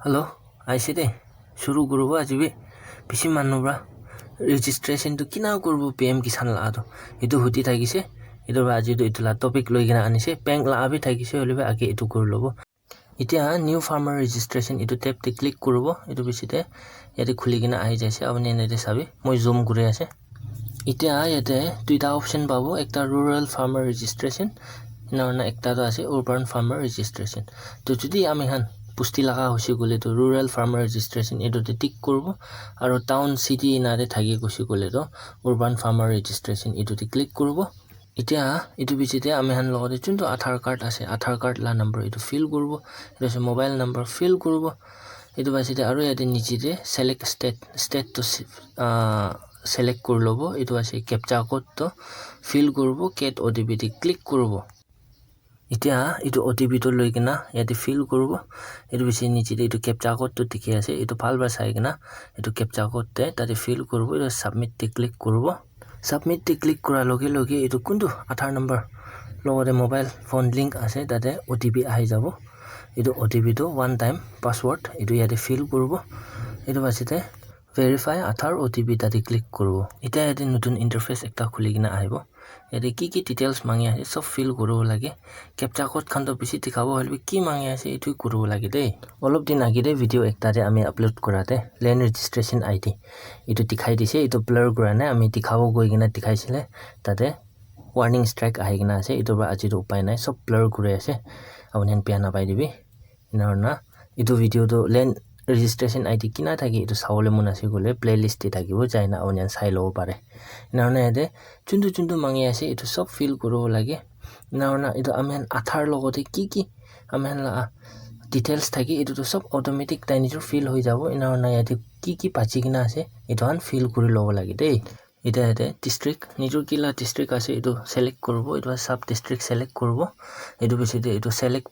Hello, I see de. Shuru guruba ajibe. Pishi manubra. Registration to kina gurubu PM Kisan la ado. Itu huti thagise. Itu ba ajidu itu la topic loi gina anise. Bank la abi thagise holibe age itu kuru lobo. Itia new farmer registration itu tap te click kurubo. Itu bisite yate khuli gina ahi jaise. Abani nete sabi. Moi zoom kure ase. Itia yate duita option babo. Ekta rural farmer registration. Ina ekta do ase urban farmer registration. To judi amihan pusti laga hosi gole to rural farmer registration edo te tick kurbo aro town city inare thagi gosi gole to urban farmer registration edo te click kurbo itia edu bichite amihan logode chunto aadhar card la number edu fill kurbo edo se mobile number fill kurbo edu basite aro yate nichite select state to select kurlobo edu ase captcha code to fill kurbo get OTP te click kurbo Itia itu OTP to loi kina yate fill kurbo itu bisi niche itu captcha code to dikhi ase itu bhal ba sai kina itu captcha code te tate fill kurbo itu submit te click kurbo submit te click kura loge itu kuntu aadhar number logore mobile phone link ase tate OTP ahi jabo itu OTP to one time password itu yate fill kurbo itu basite verify aadhar OTP tate click kurbo itia yate nutun interface ekta khuli kina ahibo yate ki details mangi ase sob fill kurubo lage captcha code khan to bisi dikhabo holbe ki mangi ase etu kurubo lage dei olop din agide video ekta re ami upload korate land registration ID etu dikhai dise etu blur kurane ami dikhabo goi gina dikhaisile tate warning strike ahi gina ase etu ba aji upai nai sob blur kure ase abone pia na pai dibi inarna etu video to land registration ID kina thaki etu sawole mun ase gole playlist te thakibo jaina onyan sai lobo pare inarna ede chundu mangi ase etu sob fill kurubo lage inarna etu amihan aadhar logote ki amihan la details thaki etu to sob automatic tainijor fill hoi jabo inarna yate ki pachi kina ase etu han fill kuri lobo lage dei ita ete district nijor kila district ase etu select kurbo etu sub district select kurbo etu bisite etu select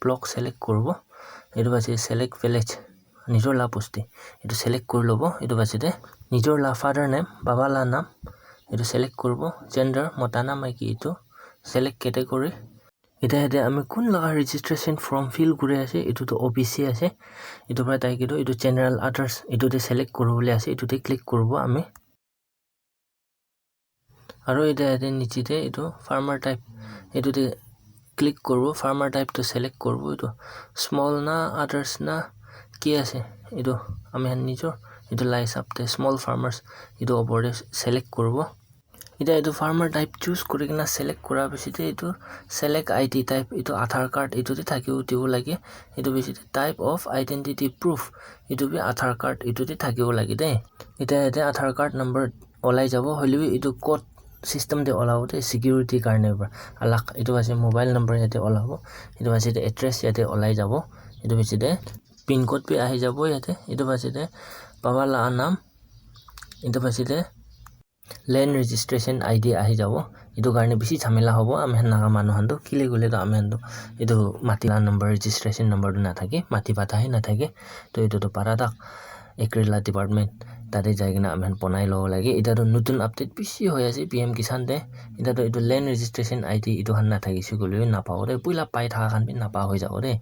block select kurbo etu basite select village nijor la pusti etu select kur lobo etu basite nijor la father name baba la nam etu select kurbo gender motana maiki etu select category ita ete ami kun laga registration form fill kure ase etu to OBC ase etu pra tai kido etu general others etu te select kurbo le ase etu te click kurbo ami aro ita ete nichite etu farmer type etu te click kurbo farmer type to select kurbo etu small na others na ki ase etu ami han nijor etu lai sabte small farmers etu opore select kurbo ita etu farmer type choose kuri kina select kura bisite etu select ID type etu aadhar card etu te thakibo dibo lage etu bisite type of identity proof etu bi aadhar card etu te thakibo lage de ita ete aadhar card number olai jabo holibi etu code system de olabote security karne ba alak etu ase mobile number yate olabo etu basite address yate olai jabo etu bisite pin code pe ahi jabo yate etu basite baba la nam etu basite land registration ID ahi jabo etu karne bisi jhamela hobo ami naga manu hando kile gole to ami hando etu mati la number registration number na thake mati pata hai na thake to etu to paradak Agrila department tade jaigina ami ponai lo lage eta to nutun update bisi hoi ase PM Kisan de eta to etu land registration ID etu han na thaki sigole na pawo de puila pai tha khan bi na pa hoi jabo de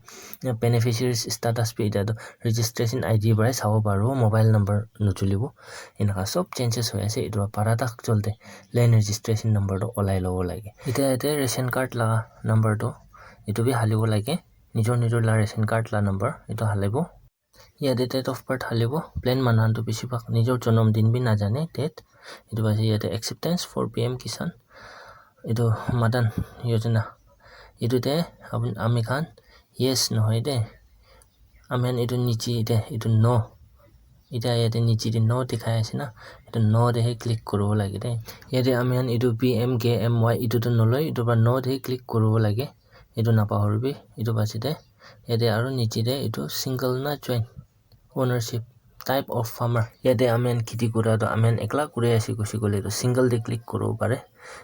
beneficiary status pe eta to registration ID brai sawo paro mobile number nuchulibo ina sob changes hoi ase etu paradak cholte land registration number to olai lo lage eta ete ration card la number to etu bi halibo lage nijor la ration card la number etu halibo yate date of birth halibo plain manhan to bisi bak nijor jonom din bi na jane date etu base yate acceptance for PM Kisan etu madan Yojana etu te ami khan yes no hoi de amen etu nichi de etu no ita yate nichi de no dikhai ase na etu no de click kurubo lage de yate ami han etu PMKMY etu to noloi etu ba no de click kurubo lage etu na pahorbi etu basite yate aro nichi de etu single na join ownership type of farmer yate amen khiti kura to amen ekla kure ase kusi gole to single de click kuro pare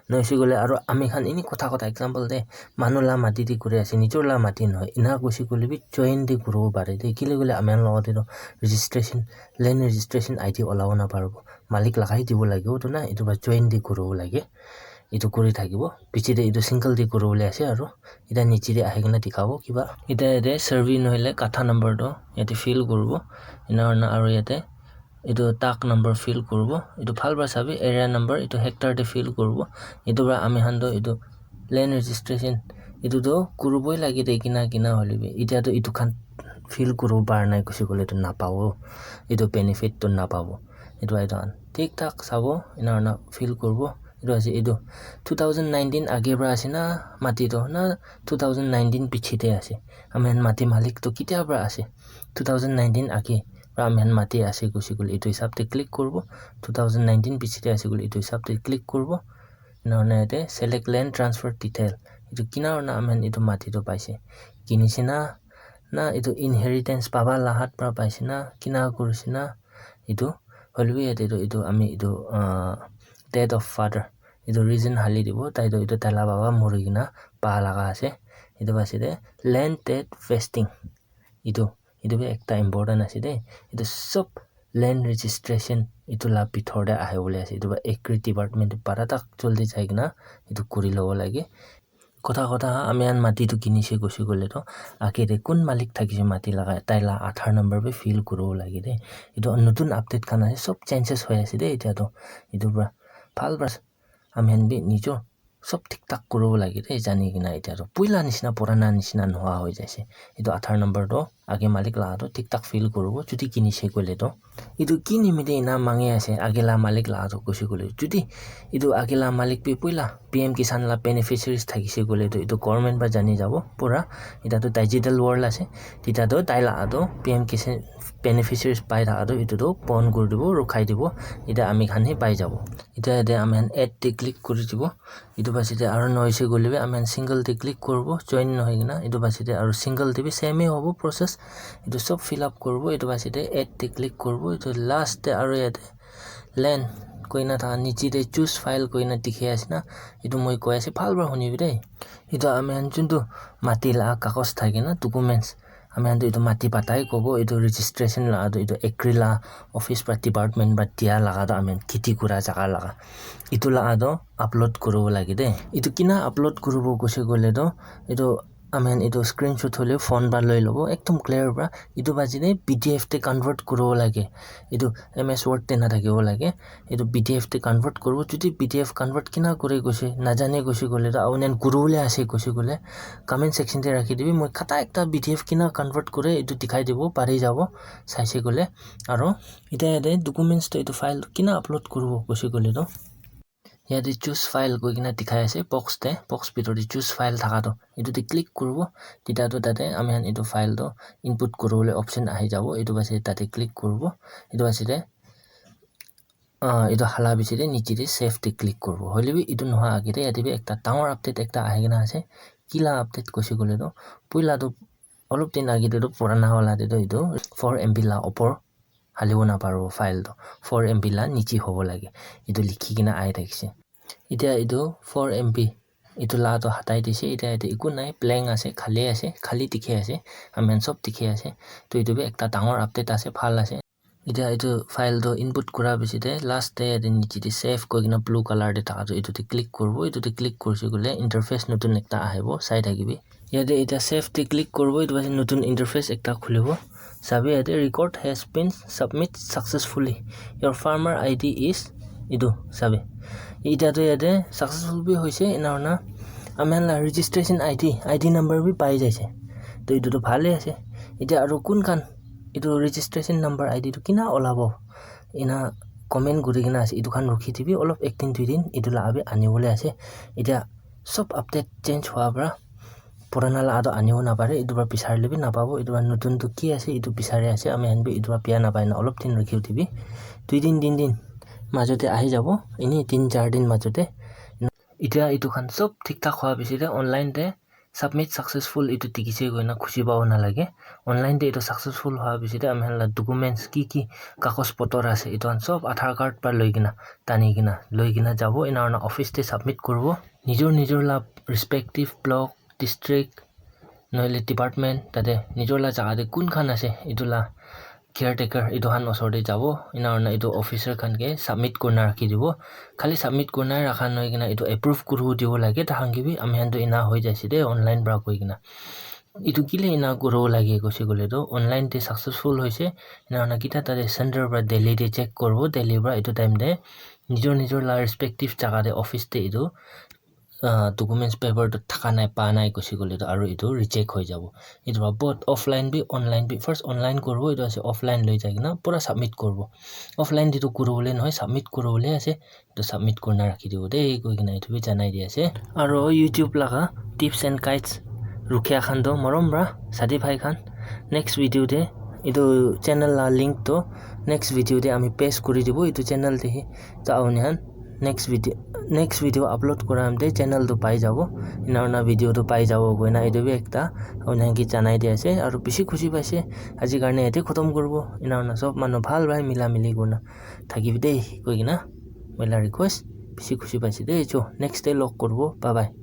noisi gole aro ami khan ini kotha example de manula mati di kure ase nijor la mati no ina kusi gole bi join de kuro pare de kile gole amen logote to registration land registration ID olawo na parbo malik lagai dibo lage to na etu ba join de kuro lage itu kuri thakibo pichide itu single di korobole ase aro ita nichide ahigena dikhabo kiba ita ede survey nohile katha number do yate fill korbo inarna aro yate itu tak number fill korbo itu phalba sabi area number itu hectare de fill korbo itu bra ami hando itu land registration itu do kuruboi lagi de kina holibe ita to itu khan fill kuro bar nai kusi kole to na pawo itu benefit to na pawo itu aidan ঠিক ঠাক sabo inarna fill korbo itu ase itu 2019 age bra ase na mati to na 2019 pichite ase amen mati malik to kitia bra ase 2019 age bra amen mati ase kusi kole itu hisab te click korbo 2019 pichite ase kole itu hisab te click korbo inarna ete select land transfer detail itu kinarna amen itu mati to paise kinisina na itu inheritance paba lahat pra paise na kina kurisina itu holwi ete itu ami itu death of father itu reason hali dibo tai do itu tala baba morigina pa laga ase itu baside land deed vesting itu be ekta important ase de itu sob land registration itu la bithor de ahe bole ase itu ba agri department para tak joldi jaigina itu kuri lobo lage কথা আমি আন মাটি তো কিনিছে গছি গলে তো আকেৰে কোন মালিক থাকিছে মাটি লাগা তাইলা আধাৰ নম্বৰ বে ফিল কৰিব লাগে দে এটো নতুন আপডেট খানা আছে সব চেঞ্জেস হৈ আছে দে এটা তো এটো পুৰা ভাল ব্ৰাস আমি আনবি নিজৰ সব ঠিক ঠাক কৰিব লাগে দে জানি কিনা এটা তো পইলা নিচিনা পুৰানা নিচিনা নোহোৱা হৈ যাইছে এটো আধাৰ নম্বৰ তো আগে মালিক লাগা তো ঠিক ঠাক ফিল কৰিব যদি কিনিছে গলে তো এটো কি নিমিতে না মাঙে আছে আগেলা মালিক লাগা তো গছি গলে যদি এটো আগেলা মালিক pay Poila PM Kisan la beneficiaries thakise gole to itu government ba jani jabo pura ita to digital world ase tita to taila ado PM Kisan beneficiaries pai tha ado itu to pon kor dibo rokhai dibo ita ami khan he pai jabo ita ede amen add te click kori dibo itu basite aro noise gole be amen single te click korbo join nohigina itu basite aro single te be same hobo process itu sob fill up korbo itu basite add te click korbo itu last te aro ede land koina tha nichi de choose file koina dikhe asina itu moi koi ase phalbra honibi dei itu ame anjuntu mati la kakos thake na documents ame andu itu mati patai kobo itu registration la ado itu agri la office pra department ba dia laga do ame kiti kura jaga laga itu la ado upload korobo lagi dei itu kina upload korobo gose gole do itu amen itu screenshot hole phone ba loi lobo ekdom clear bra itu bajine PDF te convert korobo lage itu MS Word te na thakibo lage itu PDF te convert korbo jodi PDF convert kina kore gose na jane gose gole ra onen kurule ase gose gole comment section te rakhi dibi moi khata ekta PDF kina convert kore itu dikhai dibo pari jabo saise gole aro ita ede documents to itu file kina upload korbo gose gole do ইয়াতে choose file গৈ কিনা দেখাই আছে box ভিতৰত choose file থাকা তো এটোতে click কৰিব তিতা তো তাতে আমি এটো ফাইল তো ইনপুট কৰিবলৈ অপচন আহি যাব এটো বাছে তাতে ক্লিক কৰিব এটো বাছে এটো হালা বিচিৰে নিচিৰে সেভ তে ক্লিক কৰিব হলিবি এটো নহা আগেতে ইয়াতে একটা ডাঙৰ আপডেট একটা আহি কিনা আছে কিলা আপডেট কৈছে গলে তো পইলা তো অলপ দিন আগেতে তো পুৰানা হলা তো এটো 4 MB লা ওপৰ হালিব না পাৰো ফাইল তো 4 MB লা নিচি হ'ব লাগে এটো লিখি কিনা আই থাকিছে ইটা এটো 4 MB এটো লা তো হাতাই দিছে ইটা এটো একো নাই প্লেং আছে খালি দেখি আছে আমেন সব দেখি আছে তো এটো বে একটা ডাঙৰ আপডেট আছে ভাল আছে ইটা এটো ফাইল তো ইনপুট কৰা বিচিতে লাষ্ট ডে এটো নিচিতে সেভ কৰি কিনা ব্লু কালাৰ দে থাকা এটোতে ক্লিক কৰব এটোতে ক্লিক কৰিছে গলে ইন্টাৰফেস নতুন একটা আহিব চাই থাকিবি ইয়াতে এটা সেভ তে ক্লিক কৰব এটো বাছে নতুন ইন্টাৰফেস একটা খুলিব sabi ate record has been submit successfully your farmer ID is idu sabi ita to ate successful bi hoise enarna amela registration ID number bi pai jaise to idu to bhale ase ita aru kun kan idu registration number ID to kina olabo ina comment guri kina ase idu kan rukhi dibi olop ektin duidin idu la abi anibole ase ita sob update change hoa bra পুরানা লা আদো আনিও না পারে ইদুবা পিছারলে B না পাবো ইদুবা নতুন তো কি আছে ইদু পিছারে আছে আমি আনবি ইদুবা পিয়া না পাই না অলপ দিন রাখি উঠিবি 2 দিন মাজতে আহি যাব ইনি 3-4 দিন মাজতে ইটা ইটু খান সব ঠিকঠাক হওয়া বিচিতে অনলাইন তে সাবমিট সাকসেসফুল ইটু টিকিছে গইনা খুশি পাও না লাগে অনলাইন তে ইটু সাকসেসফুল হওয়া বিচিতে আমি হলা ডকুমেন্টস কি কাগজ পত্র আছে ইটু সব আধার কার্ড পা লই কিনা টানি কিনা লই কিনা যাব ইনারনা অফিস তে সাবমিট করব নিজর লা রেসপেক্টিভ ব্লক district নহলে department তাতে নিজৰলা জাগাতে কোন খান আছে ইটোলা caretaker itu han osorde jabo ina na itu officer khan ke submit korna rakhi dibo khali submit korna rakhan noi kina itu approve kuru dibo lage ta hangi bi ami han to ina hoi jaisi de online bra koi kina itu kile ina kuro lage kosi gole to online te successful hoise ina na kita tare center bra daily de check korbo daily bra itu time de nijor la respective jaga de office te itu documents paper to thaka nai pa nai kosi gole to aru itu reject hoi jabo itu both offline bi online bi first online korbo itu ase offline loi jai na pura submit korbo offline ditu kurole noy submit kurole ase to submit korna rakhi dibo de koi kina itu bi janai di ase aru youtube laga tips and guides rukhya khan do morom bra sadi bhai khan next video de itu channel la link to next video de ami paste kori dibo itu channel de ta awni han next video upload koram de channel to pai jabo ina video to pai jabo goina edu bi ekta awni ki janai di ase aru bishi khushi paise aji karne ete khotom korbo ina sob manu bhal bhai mila mili gona thaki bi de koi kina mela request bishi khushi paise de jo next day log korbo bye bye